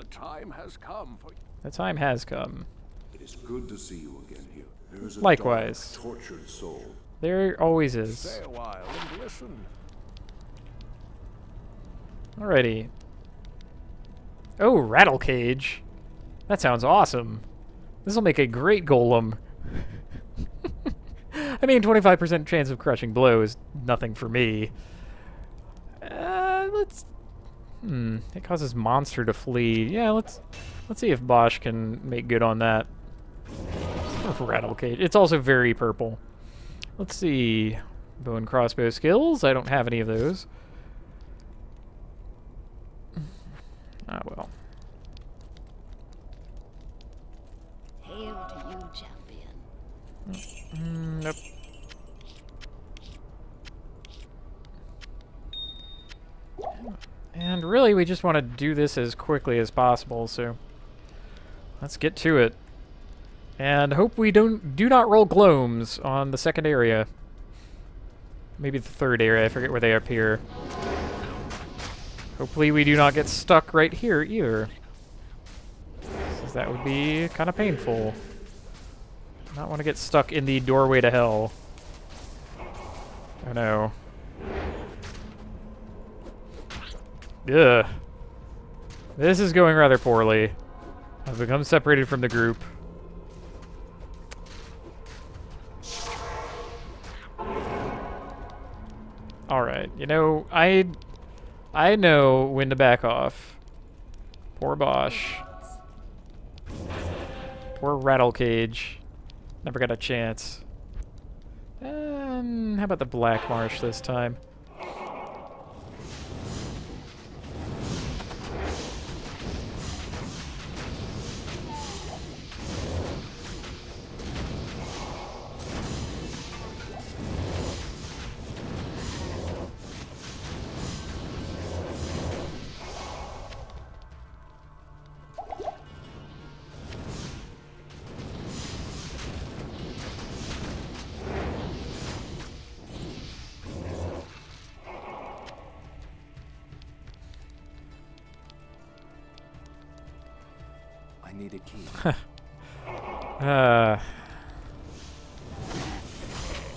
The time has come for you. The time has come. It is good to see you again here. There is a Likewise. dark, tortured soul. There always is. Stay a while and listen. Alrighty. Oh, rattle cage. That sounds awesome. This will make a great golem. I mean, 25% chance of crushing blow is nothing for me. Let's... It causes monster to flee. Yeah, let's see if Bosch can make good on that. Rattle cage. It's also very purple. Let's see. Bow and crossbow skills. I don't have any of those. Ah, well. Hail to you, champion. Nope. And really, we just want to do this as quickly as possible, so let's get to it. And hope we do not roll gloams on the second area. Maybe the third area, I forget where they appear. Hopefully we do not get stuck right here either. Since that would be kind of painful. Not want to get stuck in the doorway to hell. Oh no. Ugh. This is going rather poorly. I've become separated from the group. Alright, you know, I know when to back off. Poor Bosch. Poor Rattle Cage. Never got a chance. How about the Black Marsh this time? I need a key.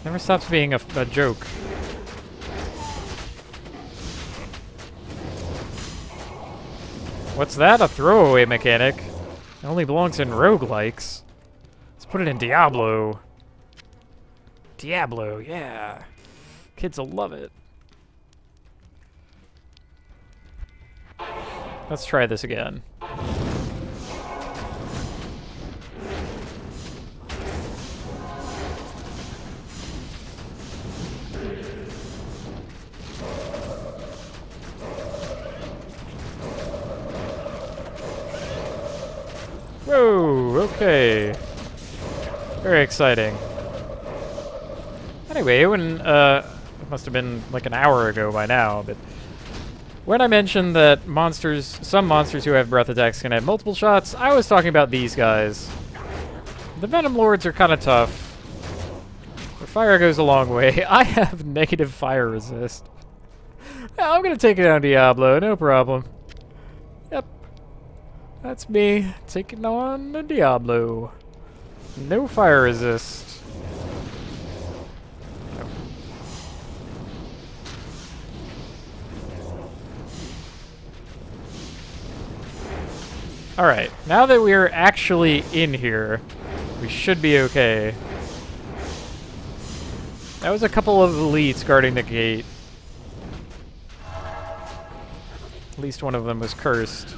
Never stops being a joke. What's that? A throwaway mechanic? It only belongs in roguelikes. Let's put it in Diablo. Diablo, yeah. Kids will love it. Let's try this again. Whoa, okay. Very exciting. Anyway, when, it must have been like an hour ago by now, but when I mentioned that some monsters who have breath attacks can have multiple shots, I was talking about these guys. The Venom Lords are kind of tough. Their fire goes a long way. I have negative fire resist. Yeah, I'm gonna take it down Diablo, no problem. Yep. That's me taking on the Diablo. No fire resist. Alright, now that we're actually in here, we should be okay. That was a couple of elites guarding the gate. At least one of them was cursed.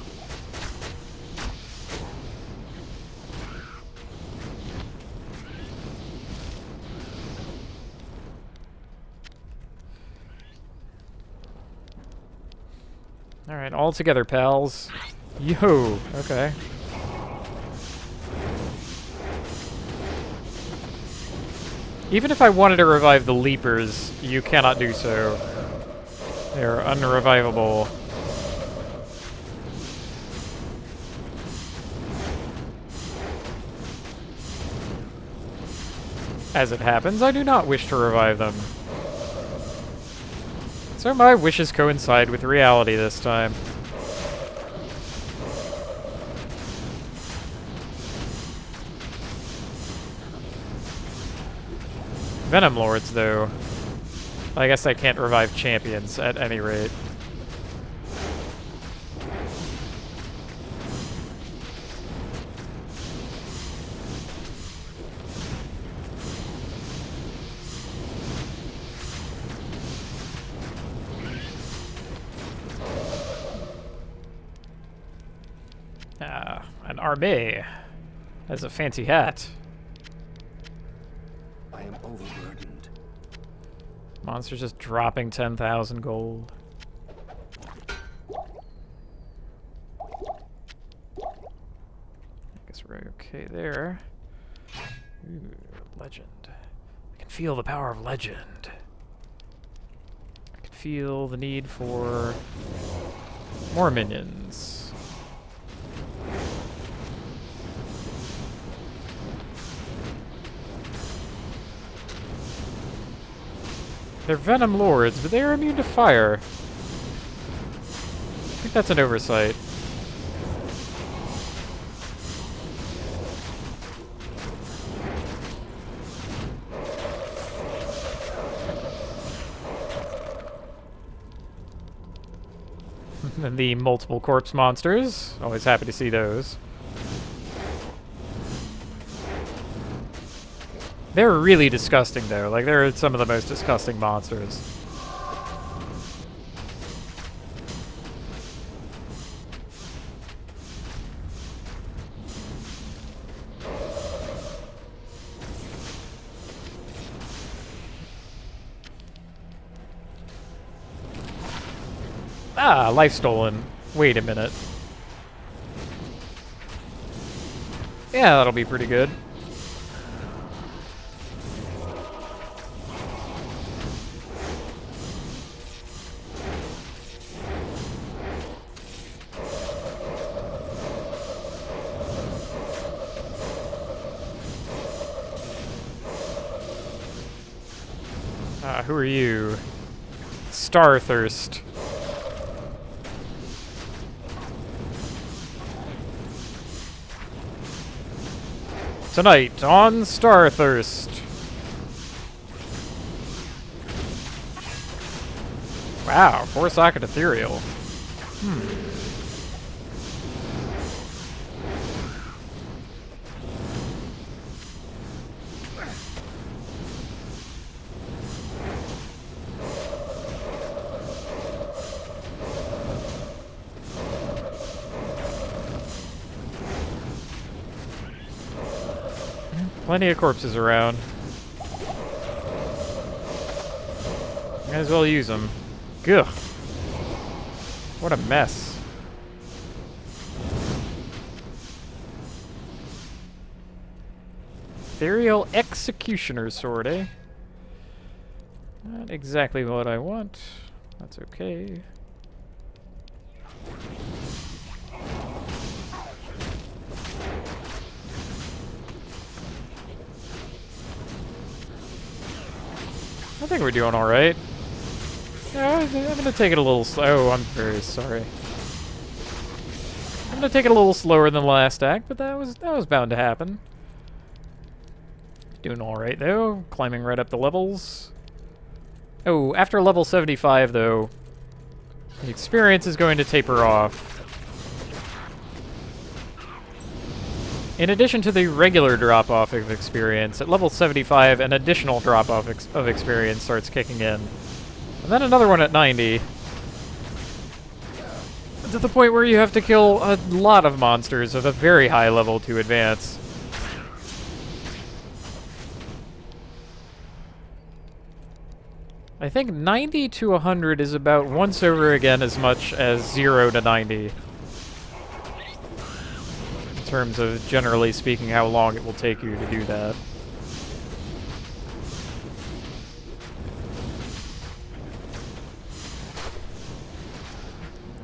Alright, all together, pals. Yo, okay. Even if I wanted to revive the Leapers, you cannot do so. They're unrevivable. As it happens, I do not wish to revive them. So my wishes coincide with reality this time. Venom Lords, though. I guess I can't revive champions at any rate. An army has a fancy hat. I am overburdened. Monster's just dropping 10,000 gold. I guess we're okay there. Ooh, legend. I can feel the power of legend. I can feel the need for more minions. They're Venom Lords, but they are immune to fire. I think that's an oversight. And the multiple corpse monsters. Always happy to see those. They're really disgusting, though. Like, they're some of the most disgusting monsters. Ah, life stolen. Wait a minute. Yeah, that'll be pretty good. Who are you? Starthirst. Tonight on Starthirst. Wow, 4-socket ethereal. Plenty of corpses around. Might as well use them. Gugh. What a mess. Ethereal Executioner Sword, eh? Not exactly what I want. That's okay. I think we're doing alright. Yeah, I'm gonna take it a little slow. Oh, I'm very sorry. I'm gonna take it a little slower than the last act, but that was bound to happen. Doing alright though, climbing right up the levels. Oh, after level 75 though, the experience is going to taper off. In addition to the regular drop-off of experience, at level 75, an additional drop-off of experience starts kicking in. And then another one at 90. To the point where you have to kill a lot of monsters of a very high level to advance. I think 90 to 100 is about once over again as much as 0 to 90. In terms of, generally speaking, how long it will take you to do that.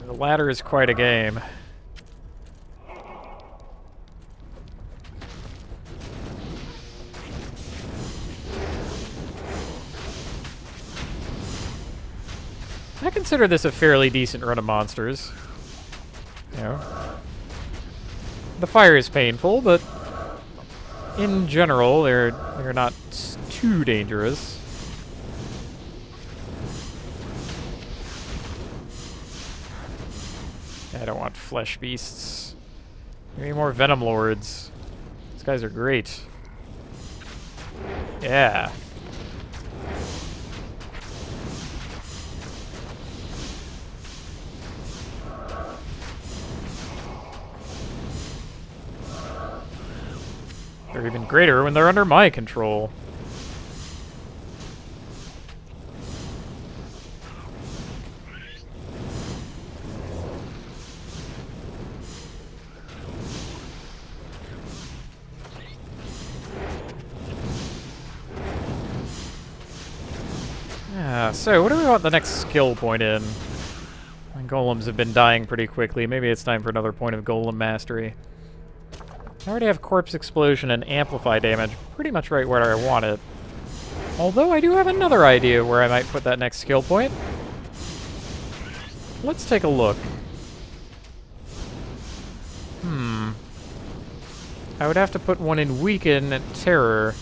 The ladder is quite a game. I consider this a fairly decent run of monsters. You know. The fire is painful, but in general, they're not too dangerous. I don't want flesh beasts. Give me more venom lords. These guys are great. Yeah. They're even greater when they're under my control. So what do we want the next skill point in? My golems have been dying pretty quickly. Maybe it's time for another point of golem mastery. I already have corpse explosion and amplify damage pretty much right where I want it. Although I do have another idea where I might put that next skill point. Let's take a look. I would have to put one in weaken, terror,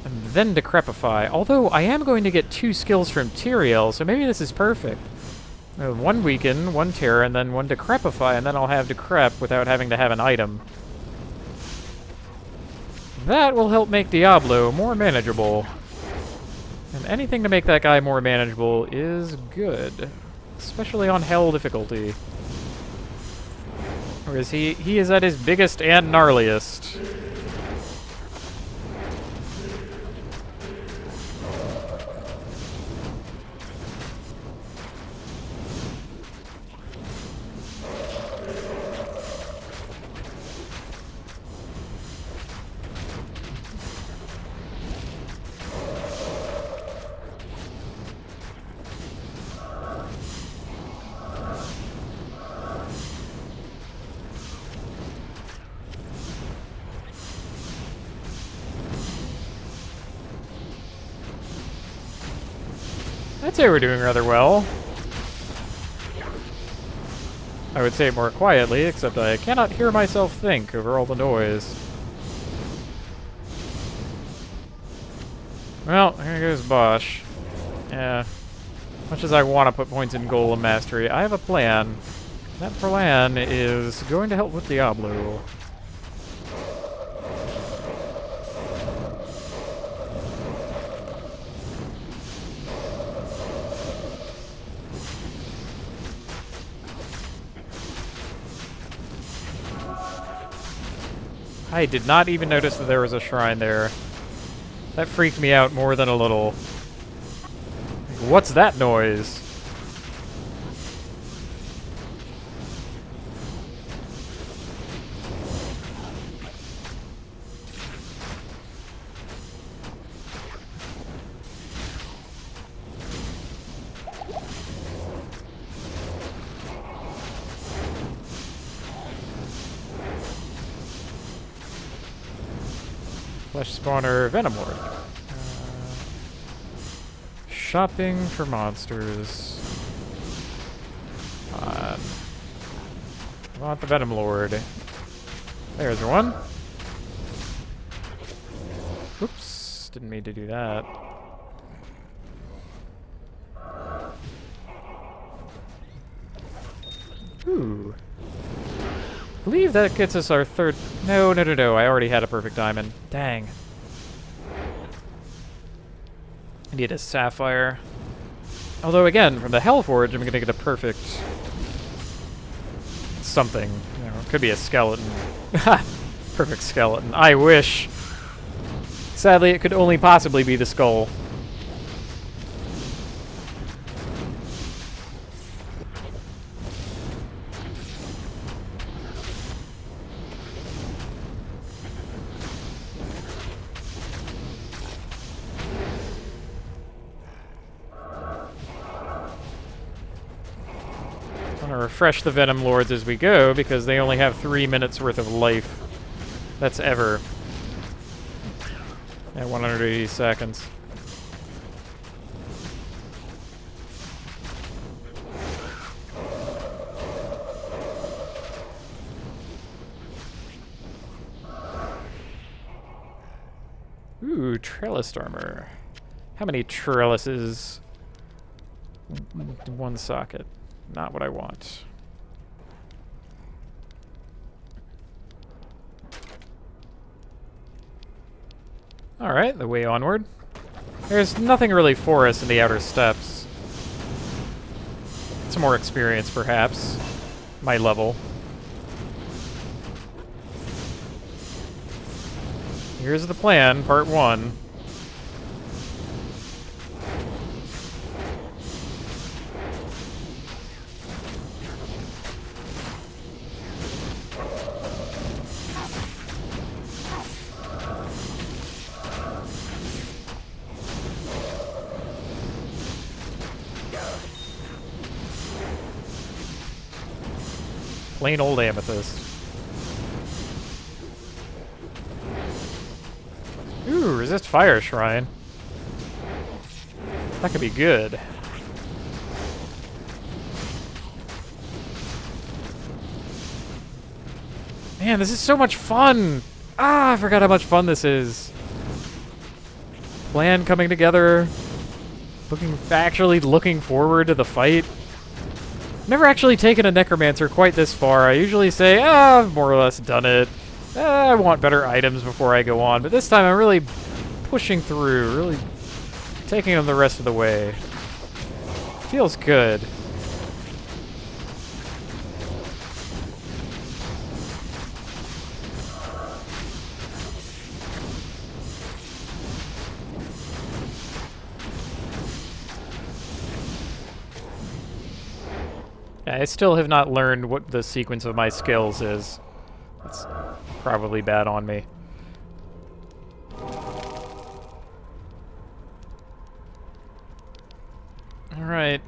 and then decrepify. Although I am going to get 2 skills from Tyrael, so maybe this is perfect. One weaken, one terror, and then one decrepify, and then I'll have decrep without having to have an item. That will help make Diablo more manageable. And anything to make that guy more manageable is good. Especially on Hell difficulty. Whereas he is at his biggest and gnarliest. I'd say we're doing rather well. I would say it more quietly, except I cannot hear myself think over all the noise. Well, here goes Bosch. Yeah. Much as I want to put points in Golem Mastery, I have a plan. That plan is going to help with Diablo. I did not even notice that there was a shrine there. That freaked me out more than a little. What's that noise? Flesh spawner, Venom Lord. Shopping for monsters. I want the Venom Lord. There's one. Oops, didn't mean to do that. Ooh. I believe that gets us our third... No, I already had a perfect diamond. Dang. I need a sapphire. Although, again, from the Hellforge, I'm going to get a perfect... something. You know, it could be a skeleton. Perfect skeleton. I wish. Sadly, it could only possibly be the skull. Refresh the Venom Lords as we go, because they only have 3 minutes worth of life. That's ever. At 180 seconds. Ooh, trellised armor. How many trellises? One socket. Not what I want. Alright, the way onward. There's nothing really for us in the outer steps. Some more experience, perhaps. My level. Here's the plan, part 1. Plain old amethyst. Ooh, resist fire shrine. That could be good. Man, this is so much fun! Ah, I forgot how much fun this is. Plan coming together. Actually looking forward to the fight. Never actually taken a Necromancer quite this far. I usually say, I've more or less done it. I want better items before I go on. But this time I'm really pushing through, really taking them the rest of the way. Feels good. I still have not learned what the sequence of my skills is. That's probably bad on me. Alright.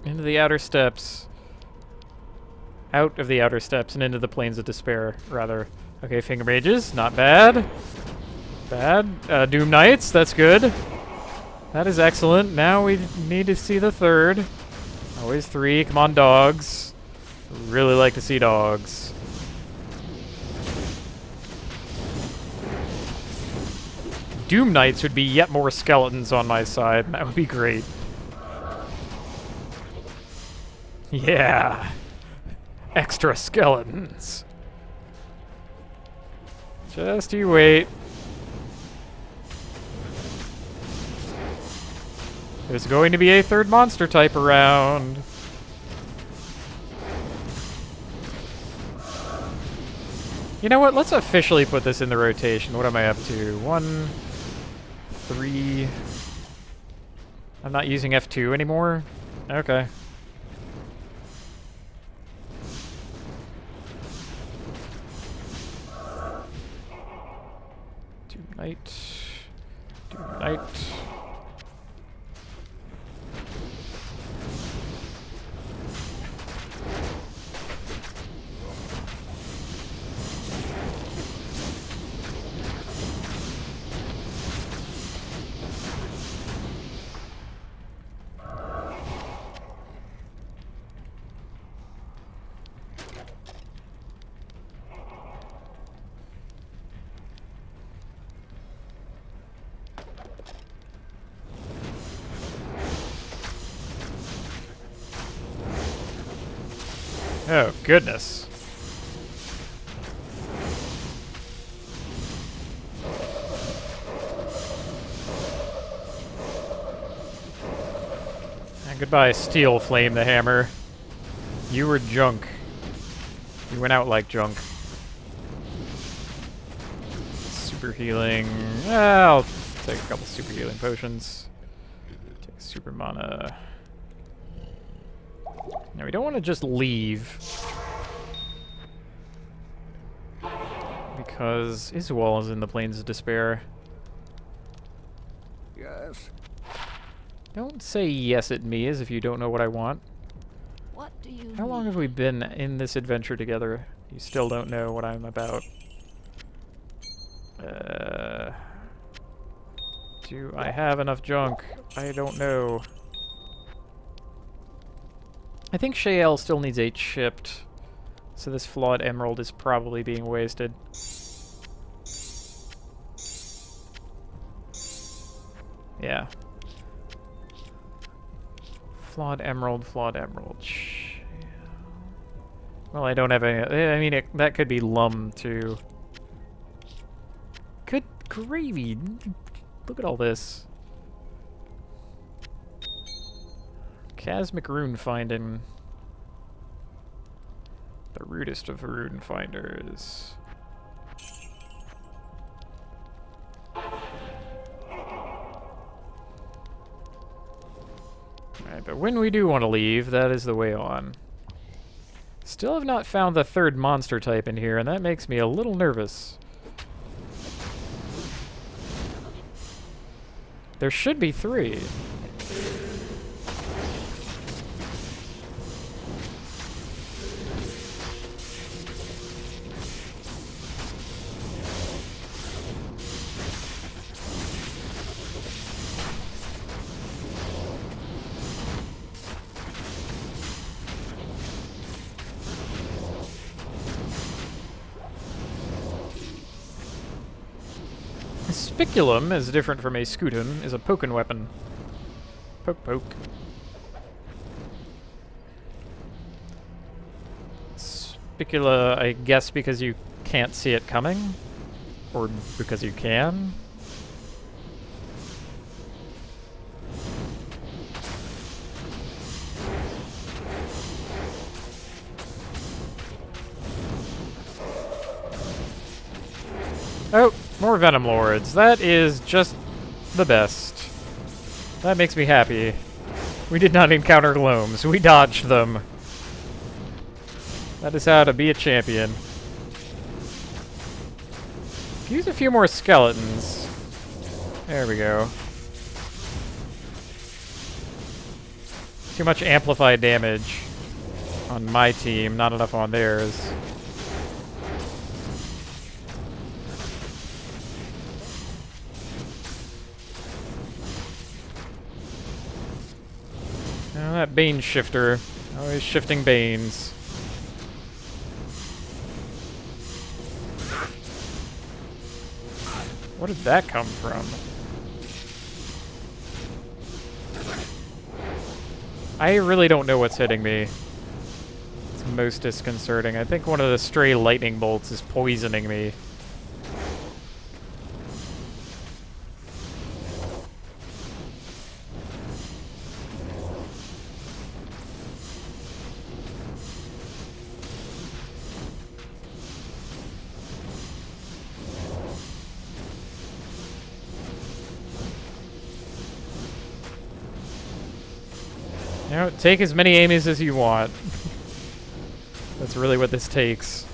Into the outer steps. Out of the outer steps and into the plains of despair, rather. Okay, finger mages, not bad. Bad. Doom Knights, that's good. That is excellent. Now we need to see the third. Always 3. Come on, dogs. Really like to see dogs. Doom Knights would be yet more skeletons on my side. That would be great. Yeah. Extra skeletons. Just you wait. There's going to be a third monster type around. You know what? Let's officially put this in the rotation. What am I up to? 1, 3. I'm not using F2 anymore? Okay. Doom Knight. Doom Knight. Oh, goodness. And goodbye, Steel Flame the Hammer. You were junk. You went out like junk. Super healing. I'll take a couple super healing potions. Take super mana. Now, we don't want to just leave. Because Iswal is in the Plains of Despair. Yes. Don't say yes at me as if you don't know what I want. What do you How long have we been in this adventure together? You still don't know what I'm about. Do I have enough junk? I don't know. I think Shael still needs 8 chipped, so this flawed emerald is probably being wasted. Yeah. Flawed emerald, flawed emerald. Well, I don't have any. I mean, that could be lum too. Good gravy! Look at all this. Chasmic rune finding. The rudest of rune finders. Alright, but when we do want to leave, that is the way on. Still have not found the third monster type in here, and that makes me a little nervous. There should be 3. Spiculum, as different from a scutum, is a poking weapon. Poke, poke. Spicula, I guess because you can't see it coming? Or because you can? Oh! More Venom Lords. That is just the best. That makes me happy. We did not encounter Gloams. We dodged them. That is how to be a champion. Use a few more skeletons. There we go. Too much amplified damage on my team, not enough on theirs. Oh, that Bane shifter. Always shifting Banes. Where did that come from? I really don't know what's hitting me. It's most disconcerting. I think one of the stray lightning bolts is poisoning me. You know, take as many Amy's as you want. That's really what this takes.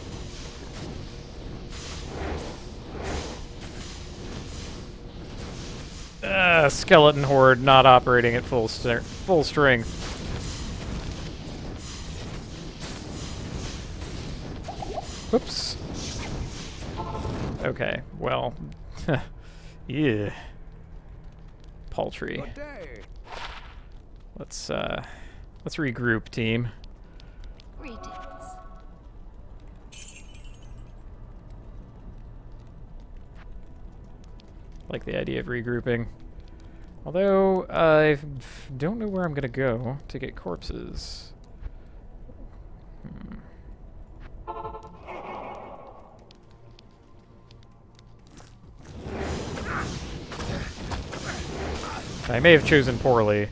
Skeleton Horde not operating at full strength. Whoops. Okay, well. Yeah. Paltry. Good day. Let's regroup, team. Greetings. Like the idea of regrouping. Although, I don't know where I'm gonna go to get corpses. I may have chosen poorly.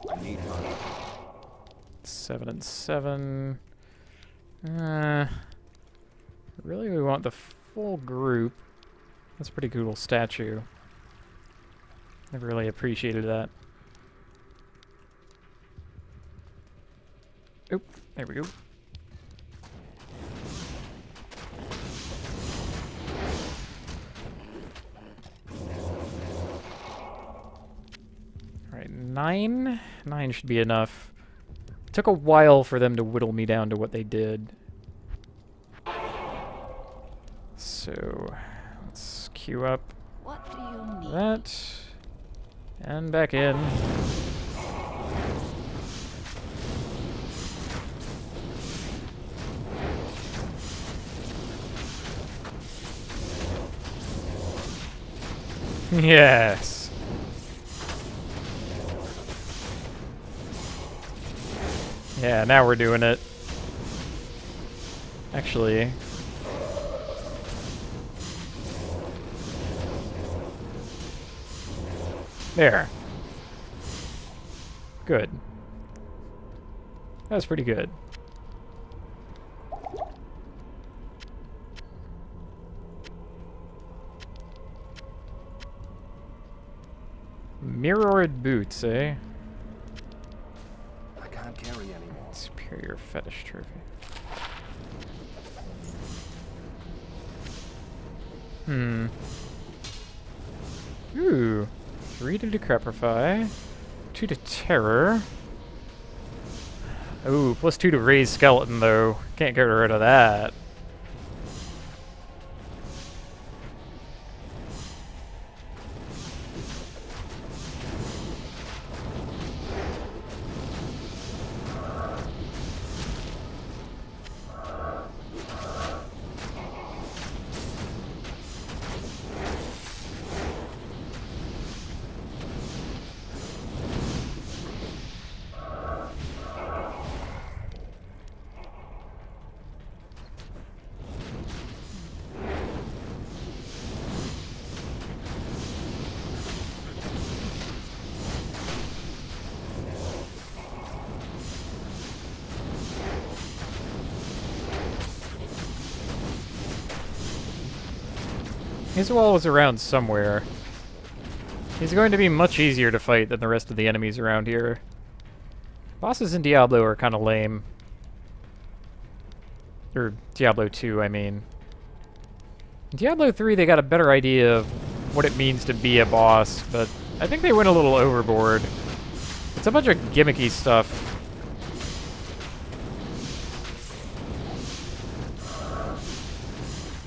I need money. 7 and 7. Really, we want the full group. That's a pretty cool statue. Never really appreciated that. Oop, there we go. Alright, 9. 9 should be enough. It took a while for them to whittle me down to what they did. So, let's queue up What do you need? that. And back in. Yes. Yeah, now we're doing it. Actually. There. Good. That was pretty good. Mirrored boots, eh? I can't carry anymore. Superior fetish trophy. Ooh. 3 to decrepify. 2 to terror. Ooh, +2 to raise skeleton though. Can't get rid of that. His wall was around somewhere. He's going to be much easier to fight than the rest of the enemies around here. Bosses in Diablo are kind of lame. Or Diablo 2, I mean. In Diablo 3, they got a better idea of what it means to be a boss, but I think they went a little overboard. It's a bunch of gimmicky stuff.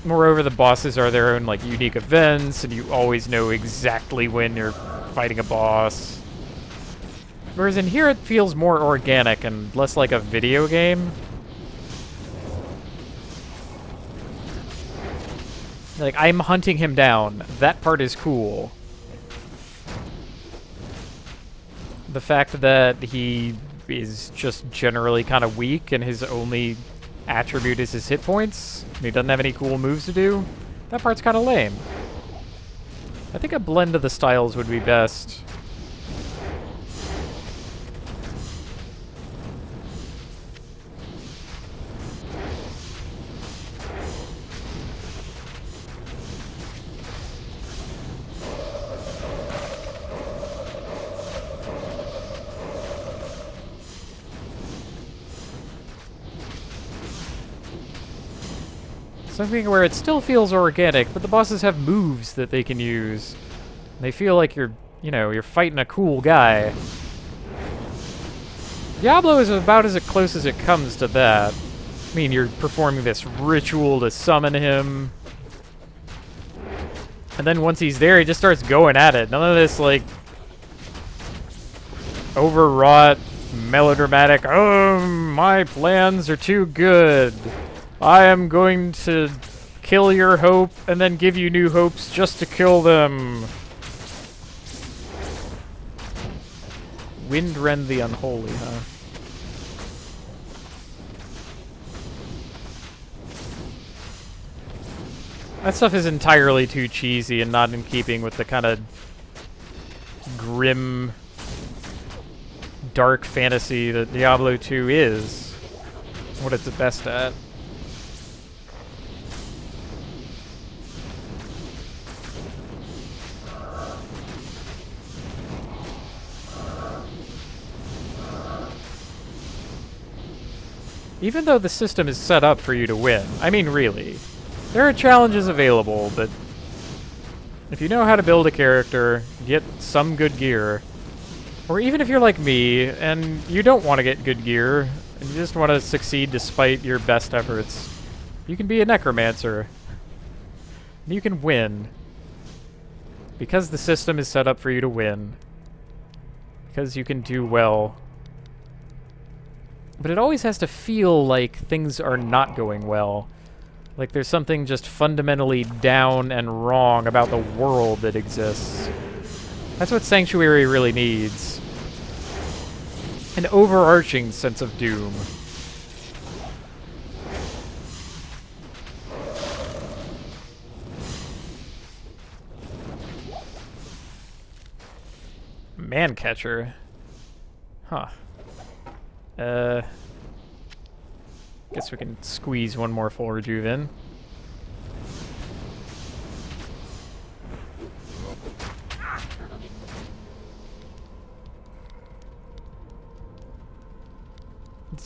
Moreover, the bosses are their own, like, unique events, and you always know exactly when you're fighting a boss. Whereas in here, it feels more organic and less like a video game. Like, I'm hunting him down. That part is cool. The fact that he is just generally kind of weak and his only attribute is his hit points, and he doesn't have any cool moves to do, that part's kind of lame. I think a blend of the styles would be best. Something where it still feels organic, but the bosses have moves that they can use. They feel like you're, you know, you're fighting a cool guy. Diablo is about as close as it comes to that. I mean, you're performing this ritual to summon him. And then once he's there, he just starts going at it. None of this, like, overwrought, melodramatic, oh, my plans are too good. I am going to kill your hope and then give you new hopes just to kill them. Windrend the Unholy, huh? That stuff is entirely too cheesy and not in keeping with the kind of grim, dark fantasy that Diablo 2 is. What it's the best at. Even though the system is set up for you to win, I mean really, there are challenges available, but if you know how to build a character, get some good gear, Or even if you're like me, and you don't want to get good gear, and you just want to succeed despite your best efforts, you can be a necromancer. You can win. Because the system is set up for you to win. Because you can do well. But it always has to feel like things are not going well. Like there's something just fundamentally down and wrong about the world that exists. That's what Sanctuary really needs. An overarching sense of doom. Mancatcher. Huh. Guess we can squeeze one more full rejuve in.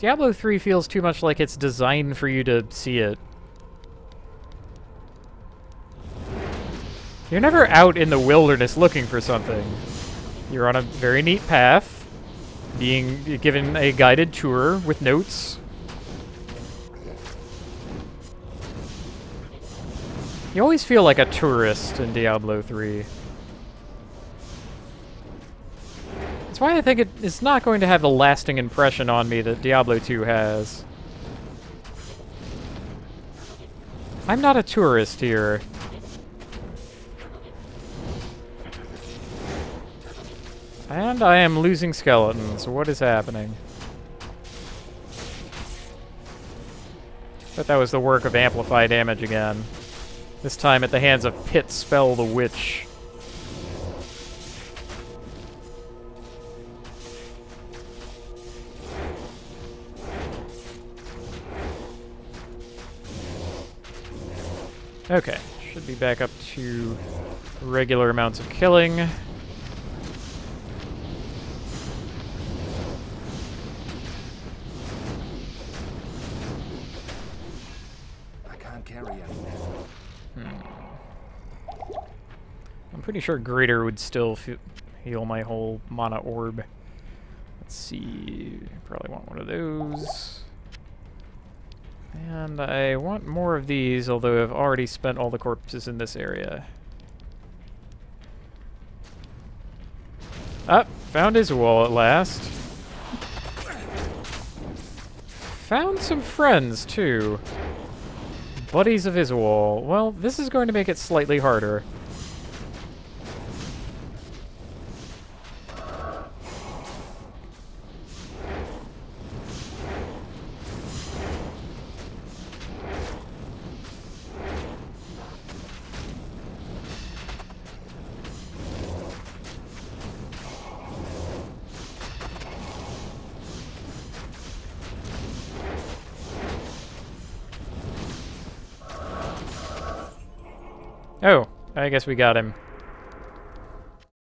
Diablo 3 feels too much like it's designed for you to see it. You're never out in the wilderness looking for something. You're on a very neat path, being given a guided tour with notes. You always feel like a tourist in Diablo 3. That's why I think it's not going to have the lasting impression on me that Diablo 2 has. I'm not a tourist here. And I am losing skeletons. What is happening? But that was the work of amplify damage again. This time at the hands of Pit Spell the Witch. Okay, should be back up to regular amounts of killing. I can't carry it. I'm pretty sure Greater would still heal my whole mana orb. Let's see, probably want one of those. And I want more of these, although I've already spent all the corpses in this area. Ah, found his wall at last. Found some friends, too. Buddies of his wall. Well, this is going to make it slightly harder. Oh, I guess we got him.